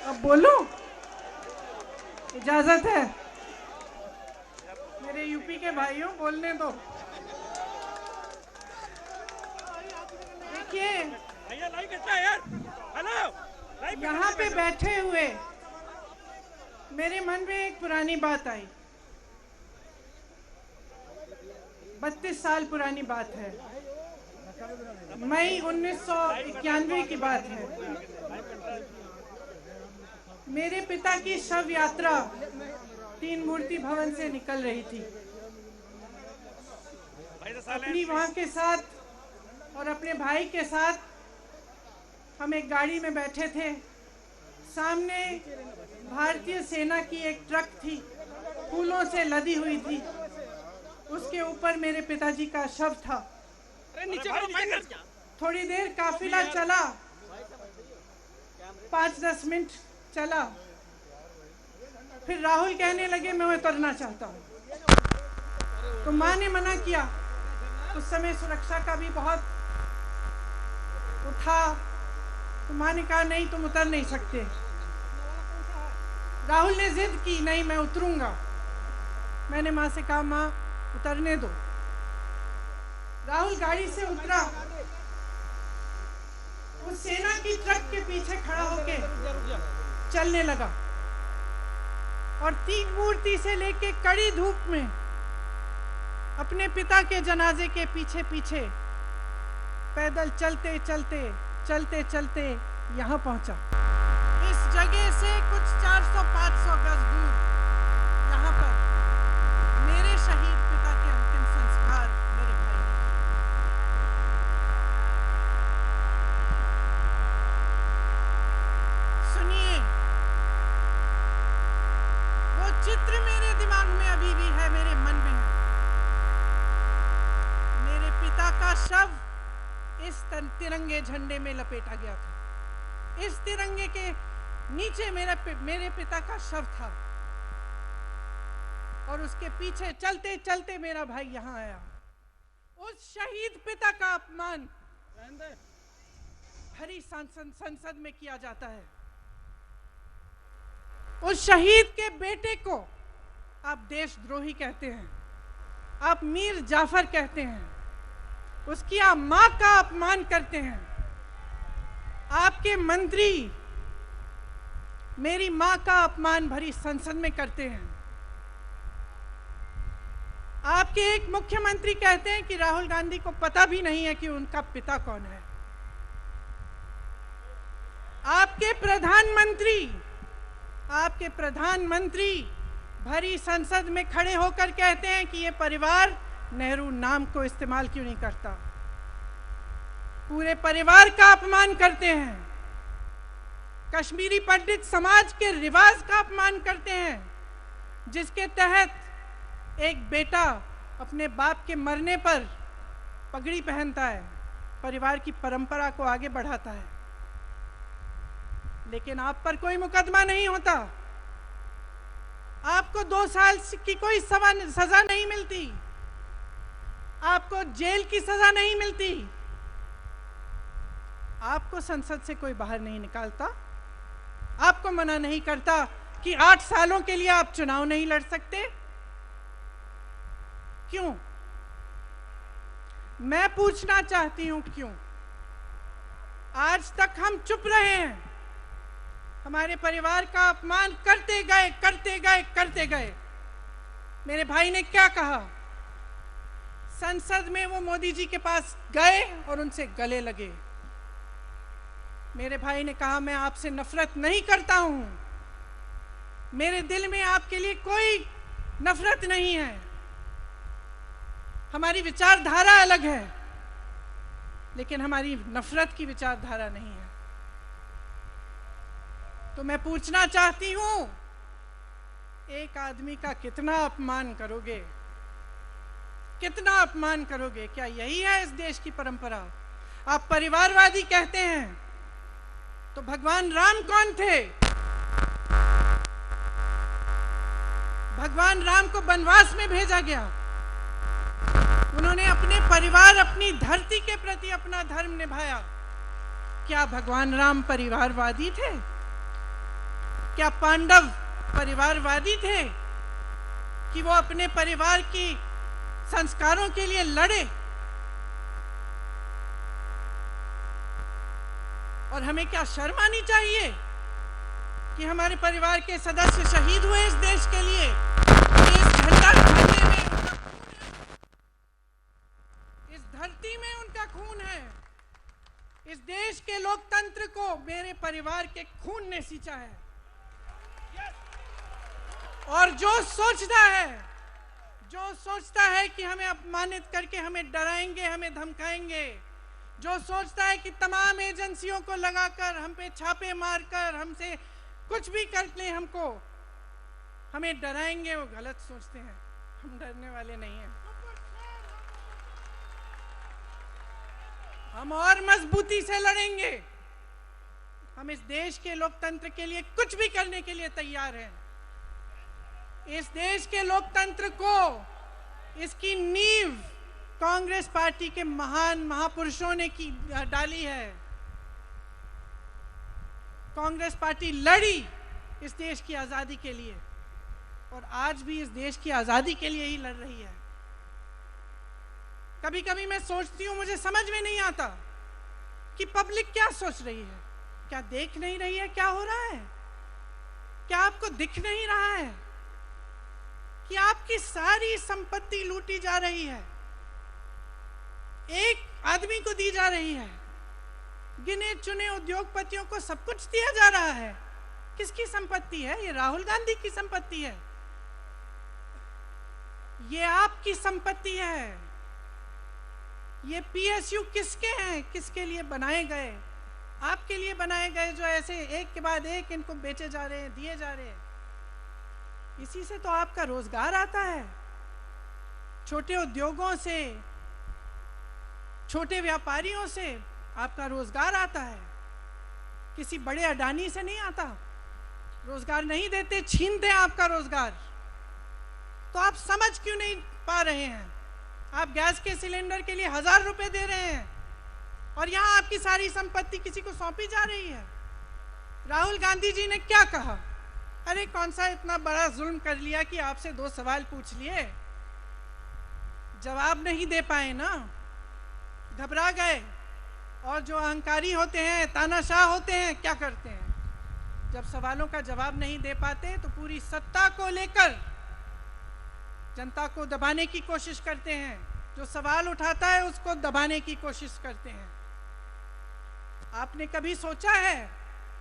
अब बोलो, इजाजत है? मेरे यूपी के भाइयों, बोलने दो। देखिए, यहाँ पे बैठे हुए मेरे मन में एक पुरानी बात आई। 32 साल पुरानी बात है। मई 1991 की बात है। मेरे पिता की शव यात्रा तीन मूर्ति भवन से निकल रही थी। अपनी मां के साथ और अपने भाई के साथ हम एक गाड़ी में बैठे थे। सामने भारतीय सेना की एक ट्रक थी, फूलों से लदी हुई थी। उसके ऊपर मेरे पिताजी का शव था। थोड़ी देर काफिला चला, 5-10 मिनट चला। फिर राहुल कहने लगे मैं उतरना चाहता हूँ। तो माँ ने मना किया। उस समय सुरक्षा का भी बहुत था। तो माँ ने कहा नहीं, तुम उतर नहीं सकते। राहुल ने जिद की, नहीं मैं उतरूंगा। मैंने माँ से कहा माँ उतरने दो। राहुल गाड़ी से उतरा। उस सेना की ट्रक के पीछे खड़ा होके चलने लगा और तीन मूर्ति से लेके कड़ी धूप में अपने पिता के जनाजे के पीछे पीछे पैदल चलते चलते चलते चलते यहाँ पहुंचा। इस जगह से कुछ 400-500 गज दूर यहाँ पर मेरे शहीद पिता के अंतिम संस्कार मेरे भाई ने किए। सुनिए, वो चित्र मेरे दिमाग में अभी भी है, मेरे मन में है। मेरे पिता का शव इस तिरंगे झंडे में लपेटा गया था। इस तिरंगे के नीचे मेरे पिता का शव था और उसके पीछे चलते चलते मेरा भाई यहाँ आया। उस शहीद पिता का अपमान भरी संसद में किया जाता है। उस शहीद के बेटे को आप देशद्रोही कहते हैं, आप मीर जाफर कहते हैं, उसकी आप मां का अपमान करते हैं। आपके मंत्री मेरी मां का अपमान भरी संसद में करते हैं। आपके एक मुख्यमंत्री कहते हैं कि राहुल गांधी को पता भी नहीं है कि उनका पिता कौन है। आपके प्रधानमंत्री भरी संसद में खड़े होकर कहते हैं कि ये परिवार नेहरू नाम को इस्तेमाल क्यों नहीं करता। पूरे परिवार का अपमान करते हैं। कश्मीरी पंडित समाज के रिवाज का अपमान करते हैं, जिसके तहत एक बेटा अपने बाप के मरने पर पगड़ी पहनता है, परिवार की परंपरा को आगे बढ़ाता है। लेकिन आप पर कोई मुकदमा नहीं होता। आपको 2 साल की कोई सजा नहीं मिलती। आपको जेल की सजा नहीं मिलती। आपको संसद से कोई बाहर नहीं निकालता। आपको मना नहीं करता कि 8 सालों के लिए आप चुनाव नहीं लड़ सकते। क्यों? मैं पूछना चाहती हूं क्यों? आज तक हम चुप रहे हैं। हमारे परिवार का अपमान करते गए। मेरे भाई ने क्या कहा? संसद में वो मोदी जी के पास गए और उनसे गले लगे। मेरे भाई ने कहा मैं आपसे नफरत नहीं करता हूं, मेरे दिल में आपके लिए कोई नफरत नहीं है, हमारी विचारधारा अलग है, लेकिन हमारी नफरत की विचारधारा नहीं है। तो मैं पूछना चाहती हूं, एक आदमी का कितना अपमान करोगे? कितना अपमान करोगे? क्या यही है इस देश की परंपरा? आप परिवारवादी कहते हैं, तो भगवान राम कौन थे? भगवान राम को वनवास में भेजा गया। उन्होंने अपने परिवार, अपनी धरती के प्रति अपना धर्म निभाया। क्या भगवान राम परिवारवादी थे? क्या पांडव परिवारवादी थे कि वो अपने परिवार की संस्कारों के लिए लड़े? और हमें क्या शर्म आनी चाहिए कि हमारे परिवार के सदस्य शहीद हुए इस देश के लिए? इस झंडा उठाने में उनका खून है, इस धरती में उनका खून है। इस देश के लोकतंत्र को मेरे परिवार के खून ने सींचा है। और जो सोचता है कि हमें अपमानित करके हमें डराएंगे, हमें धमकाएंगे, जो सोचता है कि तमाम एजेंसियों को लगाकर हम पे छापे मारकर हमसे कुछ भी कर ले, हमें डराएंगे, वो गलत सोचते हैं। हम डरने वाले नहीं हैं। हम और मजबूती से लड़ेंगे। हम इस देश के लोकतंत्र के लिए कुछ भी करने के लिए तैयार हैं। इस देश के लोकतंत्र को, इसकी नींव कांग्रेस पार्टी के महान महापुरुषों ने डाली है। कांग्रेस पार्टी लड़ी इस देश की आजादी के लिए और आज भी इस देश की आजादी के लिए ही लड़ रही है। कभी कभी मैं सोचती हूं, मुझे समझ में नहीं आता कि पब्लिक क्या सोच रही है। क्या देख नहीं रही है क्या हो रहा है? क्या आपको दिख नहीं रहा है कि आपकी सारी संपत्ति लूटी जा रही है, एक आदमी को दी जा रही है, गिने चुने उद्योगपतियों को सब कुछ दिया जा रहा है? किसकी संपत्ति है? ये राहुल गांधी की संपत्ति है, ये आपकी संपत्ति है। ये पीएसयू किसके हैं? किसके लिए बनाए गए? आपके लिए बनाए गए, जो ऐसे एक के बाद एक इनको बेचे जा रहे हैं, दिए जा रहे हैं। इसी से तो आपका रोजगार आता है। छोटे उद्योगों से, छोटे व्यापारियों से आपका रोजगार आता है। किसी बड़े अडानी से नहीं आता। रोजगार नहीं देते, छीनते हैं आपका रोजगार। तो आप समझ क्यों नहीं पा रहे हैं? आप गैस के सिलेंडर के लिए 1000 रुपए दे रहे हैं और यहां आपकी सारी संपत्ति किसी को सौंपी जा रही है। राहुल गांधी जी ने क्या कहा? अरे कौन सा इतना बड़ा जुल्म कर लिया कि आपसे 2 सवाल पूछ लिए, जवाब नहीं दे पाए ना, घबरा गए। और जो अहंकारी होते हैं, तानाशाह होते हैं, क्या करते हैं? जब सवालों का जवाब नहीं दे पाते तो पूरी सत्ता को लेकर जनता को दबाने की कोशिश करते हैं। जो सवाल उठाता है उसको दबाने की कोशिश करते हैं। आपने कभी सोचा है,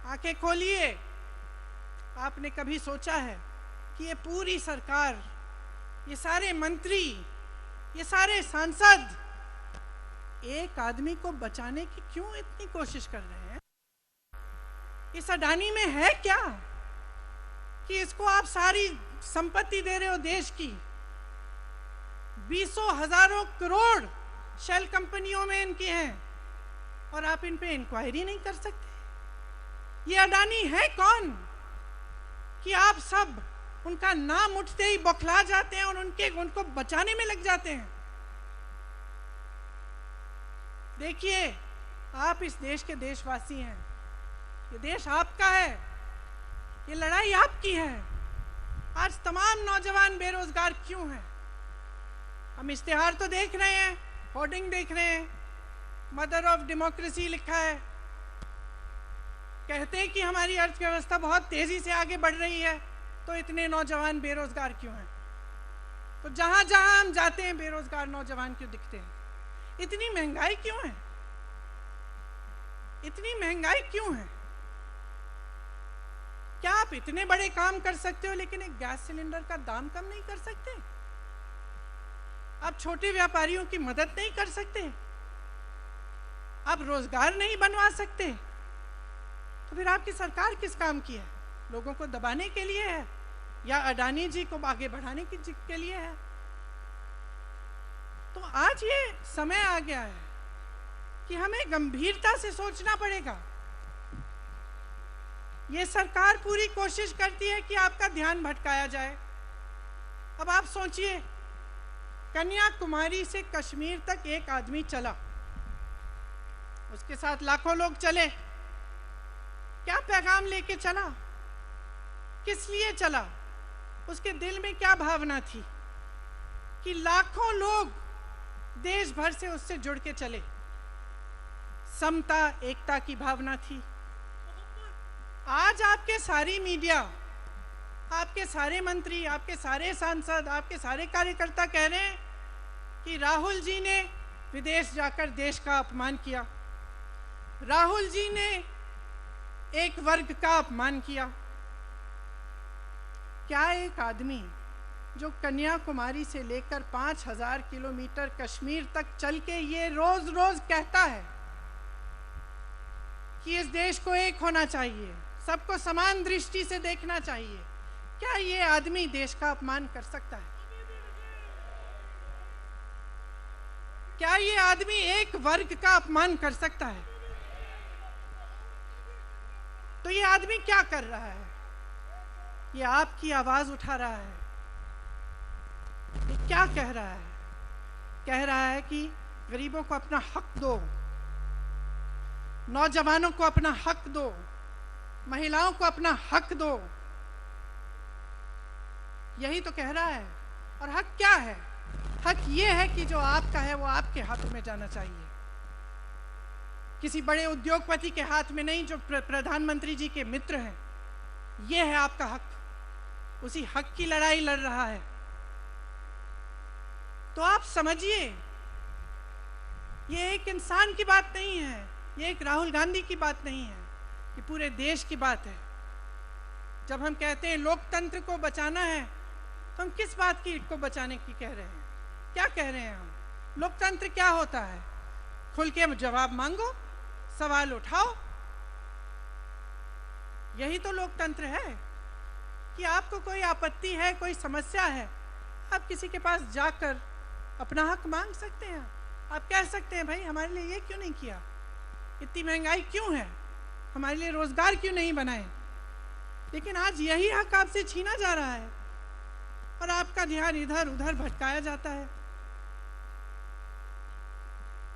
आंखें खोलिए, आपने कभी सोचा है कि ये पूरी सरकार, ये सारे मंत्री, ये सारे सांसद एक आदमी को बचाने की क्यों इतनी कोशिश कर रहे हैं? इस अडानी में है क्या कि इसको आप सारी संपत्ति दे रहे हो देश की? 20 हजारों करोड़ शेल कंपनियों में इनकी हैं और आप इन पे इंक्वायरी नहीं कर सकते। ये अडानी है कौन कि आप सब उनका नाम उठते ही बौखला जाते हैं और उनको बचाने में लग जाते हैं? देखिए, आप इस देश के देशवासी हैं, ये देश आपका है, ये लड़ाई आपकी है। आज तमाम नौजवान बेरोजगार क्यों हैं? हम इश्तिहार तो देख रहे हैं, होर्डिंग देख रहे हैं, मदर ऑफ डेमोक्रेसी लिखा है, कहते हैं कि हमारी अर्थव्यवस्था बहुत तेजी से आगे बढ़ रही है, तो इतने नौजवान बेरोजगार क्यों हैं? तो जहां जहां हम जाते हैं बेरोजगार नौजवान क्यों दिखते हैं? इतनी महंगाई क्यों है? इतनी महंगाई क्यों है? क्या आप इतने बड़े काम कर सकते हो लेकिन एक गैस सिलेंडर का दाम कम नहीं कर सकते? आप छोटे व्यापारियों की मदद नहीं कर सकते? आप रोजगार नहीं बनवा सकते? तो फिर आपकी सरकार किस काम की है? लोगों को दबाने के लिए है या अडानी जी को आगे बढ़ाने के लिए है? तो आज ये समय आ गया है कि हमें गंभीरता से सोचना पड़ेगा। ये सरकार पूरी कोशिश करती है कि आपका ध्यान भटकाया जाए। अब आप सोचिए, कन्याकुमारी से कश्मीर तक एक आदमी चला, उसके साथ लाखों लोग चले, क्या पैगाम लेके चला? किस लिए चला, उसके दिल में क्या भावना थी कि लाखों लोग देश भर से उससे जुड़ के चले। समता, एकता की भावना थी। आज आपके सारी मीडिया, आपके सारे मंत्री, आपके सारे सांसद, आपके सारे कार्यकर्ता कह रहे हैं कि राहुल जी ने विदेश जाकर देश का अपमान किया, राहुल जी ने एक वर्ग का अपमान किया। क्या एक आदमी जो कन्याकुमारी से लेकर 5000 किलोमीटर कश्मीर तक चल के ये रोज रोज कहता है कि इस देश को एक होना चाहिए, सबको समान दृष्टि से देखना चाहिए, क्या ये आदमी देश का अपमान कर सकता है? क्या ये आदमी एक वर्ग का अपमान कर सकता है? तो ये आदमी क्या कर रहा है? ये आपकी आवाज उठा रहा है। ये क्या कह रहा है? कह रहा है कि गरीबों को अपना हक दो, नौजवानों को अपना हक दो, महिलाओं को अपना हक दो। यही तो कह रहा है। और हक क्या है? हक ये है कि जो आपका है वो आपके हाथ में जाना चाहिए, किसी बड़े उद्योगपति के हाथ में नहीं, जो प्रधानमंत्री जी के मित्र हैं। ये है आपका हक। उसी हक की लड़ाई लड़ रहा है। तो आप समझिए, ये एक इंसान की बात नहीं है, ये एक राहुल गांधी की बात नहीं है, ये पूरे देश की बात है। जब हम कहते हैं लोकतंत्र को बचाना है, तो हम किस बात की को बचाने की कह रहे हैं? क्या कह रहे हैं हम? लोकतंत्र क्या होता है? खुल के जवाब मांगो, सवाल उठाओ। यही तो लोकतंत्र है कि आपको कोई आपत्ति है, कोई समस्या है, आप किसी के पास जाकर अपना हक मांग सकते हैं। आप कह सकते हैं, भाई हमारे लिए ये क्यों नहीं किया, इतनी महंगाई क्यों है, हमारे लिए रोजगार क्यों नहीं बनाए। लेकिन आज यही हक आपसे छीना जा रहा है और आपका ध्यान इधर उधर भटकाया जाता है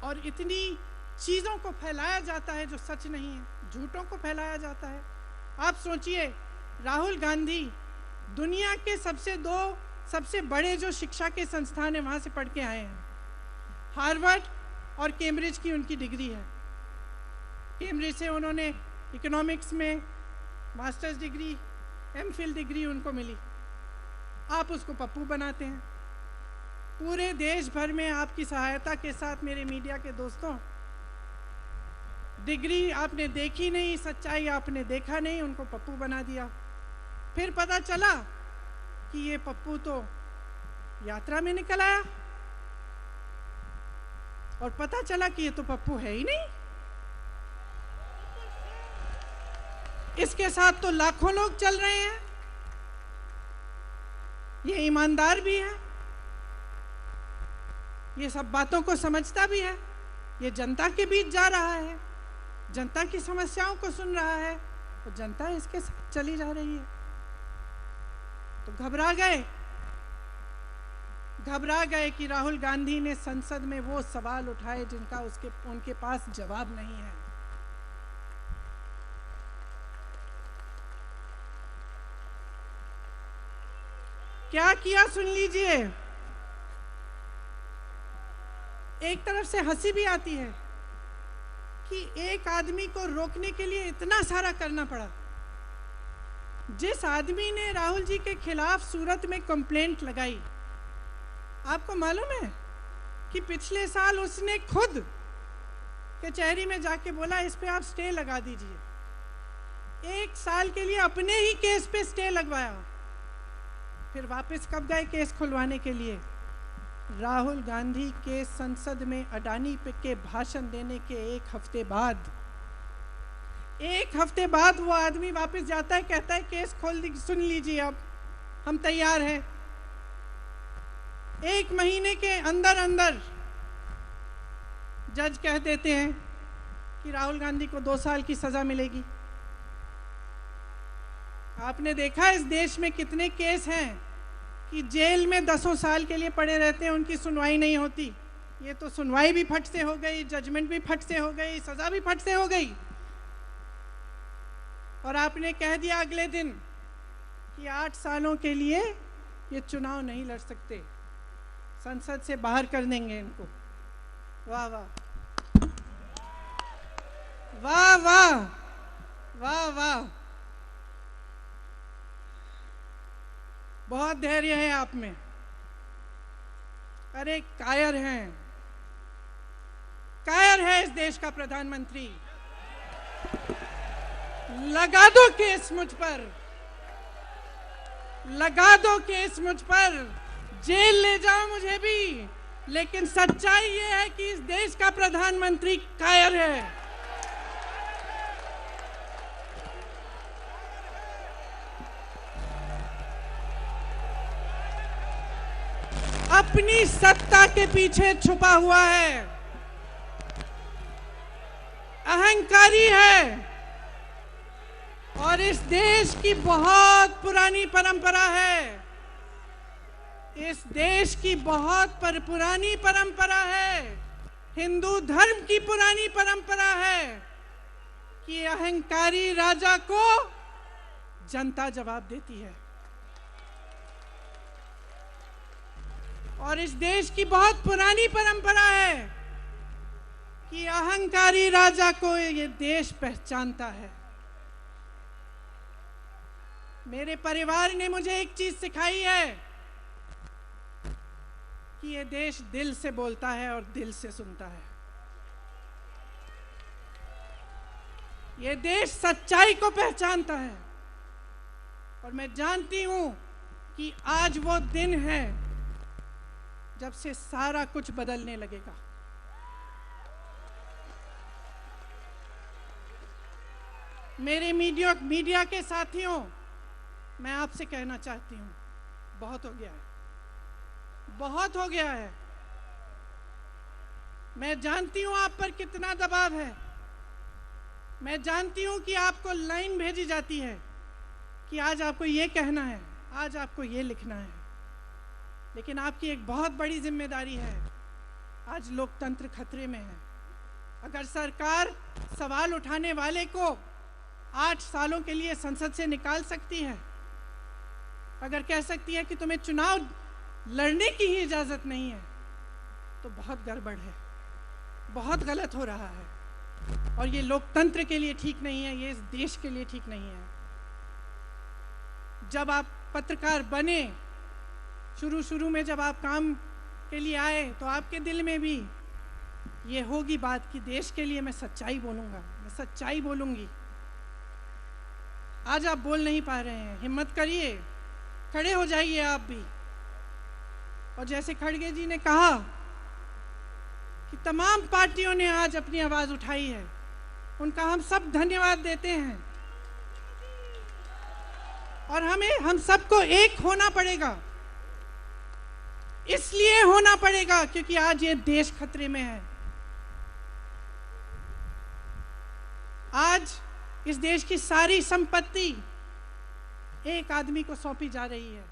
और इतनी चीजों को फैलाया जाता है जो सच नहीं है, झूठों को फैलाया जाता है। आप सोचिए, राहुल गांधी दुनिया के सबसे बड़े जो शिक्षा के संस्थान है वहां से पढ़ के आए हैं। हार्वर्ड और कैम्ब्रिज की उनकी डिग्री है। कैम्ब्रिज से उन्होंने इकोनॉमिक्स में मास्टर्स डिग्री, एमफिल डिग्री उनको मिली। आप उसको पप्पू बनाते हैं। पूरे देश भर में आपकी सहायता के साथ मेरे मीडिया के दोस्तों, डिग्री आपने देखी नहीं, सच्चाई आपने देखा नहीं, उनको पप्पू बना दिया। फिर पता चला कि ये पप्पू तो यात्रा में निकल आया और पता चला कि ये तो पप्पू है ही नहीं। इसके साथ तो लाखों लोग चल रहे हैं। ये ईमानदार भी है, ये सब बातों को समझता भी है, ये जनता के बीच जा रहा है, जनता की समस्याओं को सुन रहा है, तो जनता इसके साथ चली जा रही है। तो घबरा गए कि राहुल गांधी ने संसद में वो सवाल उठाए जिनका उनके पास जवाब नहीं है। क्या किया सुन लीजिए। एक तरफ से हंसी भी आती है कि एक आदमी को रोकने के लिए इतना सारा करना पड़ा। जिस आदमी ने राहुल जी के खिलाफ सूरत में कंप्लेंट लगाई, आपको मालूम है कि पिछले साल उसने खुद कचहरी में जाके बोला इस पे आप स्टे लगा दीजिए। 1 साल के लिए अपने ही केस पे स्टे लगवाया। फिर वापस कब गए केस खुलवाने के लिए? राहुल गांधी के संसद में अडानी के भाषण देने के 1 हफ्ते बाद, 1 हफ्ते बाद वो आदमी वापस जाता है, कहता है केस खोल दी, सुन लीजिए अब हम तैयार हैं। 1 महीने के अंदर अंदर जज कह देते हैं कि राहुल गांधी को 2 साल की सजा मिलेगी। आपने देखा इस देश में कितने केस हैं कि जेल में 10 साल के लिए पड़े रहते हैं, उनकी सुनवाई नहीं होती। ये तो सुनवाई भी फट से हो गई, जजमेंट भी फट से हो गई, सजा भी फट से हो गई। और आपने कह दिया अगले दिन कि 8 सालों के लिए ये चुनाव नहीं लड़ सकते, संसद से बाहर कर देंगे इनको। वाह वाह वाह वाह वाह वाह, बहुत धैर्य है आप में। अरे कायर हैं, कायर है इस देश का प्रधानमंत्री। लगा दो केस मुझ पर, लगा दो केस मुझ पर, जेल ले जाओ मुझे भी, लेकिन सच्चाई ये है कि इस देश का प्रधानमंत्री कायर है। अपनी सत्ता के पीछे छुपा हुआ है, अहंकारी है, और इस देश की बहुत पुरानी परंपरा है, इस देश की बहुत पुरानी परंपरा है, हिंदू धर्म की पुरानी परंपरा है कि अहंकारी राजा को जनता जवाब देती है। और इस देश की बहुत पुरानी परंपरा है कि अहंकारी राजा को ये देश पहचानता है। मेरे परिवार ने मुझे एक चीज सिखाई है कि ये देश दिल से बोलता है और दिल से सुनता है। ये देश सच्चाई को पहचानता है, और मैं जानती हूं कि आज वो दिन है जब से सारा कुछ बदलने लगेगा। मेरे मीडिया के साथियों, मैं आपसे कहना चाहती हूं, बहुत हो गया है, बहुत हो गया है। मैं जानती हूं आप पर कितना दबाव है, मैं जानती हूं कि आपको लाइन भेजी जाती है कि आज आपको ये कहना है, आज आपको ये लिखना है, लेकिन आपकी एक बहुत बड़ी जिम्मेदारी है। आज लोकतंत्र खतरे में है। अगर सरकार सवाल उठाने वाले को 8 सालों के लिए संसद से निकाल सकती है, अगर कह सकती है कि तुम्हें चुनाव लड़ने की ही इजाजत नहीं है, तो बहुत गड़बड़ है, बहुत गलत हो रहा है, और ये लोकतंत्र के लिए ठीक नहीं है, ये इस देश के लिए ठीक नहीं है। जब आप पत्रकार बने, शुरू में जब आप काम के लिए आए, तो आपके दिल में भी ये होगी बात कि देश के लिए मैं सच्चाई बोलूंगा, मैं सच्चाई बोलूंगी। आज आप बोल नहीं पा रहे हैं, हिम्मत करिए, खड़े हो जाइए आप भी। और जैसे खड़गे जी ने कहा कि तमाम पार्टियों ने आज अपनी आवाज उठाई है, उनका हम सब धन्यवाद देते हैं, और हम सबको एक होना पड़ेगा। इसलिए होना पड़ेगा क्योंकि आज ये देश खतरे में है। आज इस देश की सारी संपत्ति एक आदमी को सौंपी जा रही है।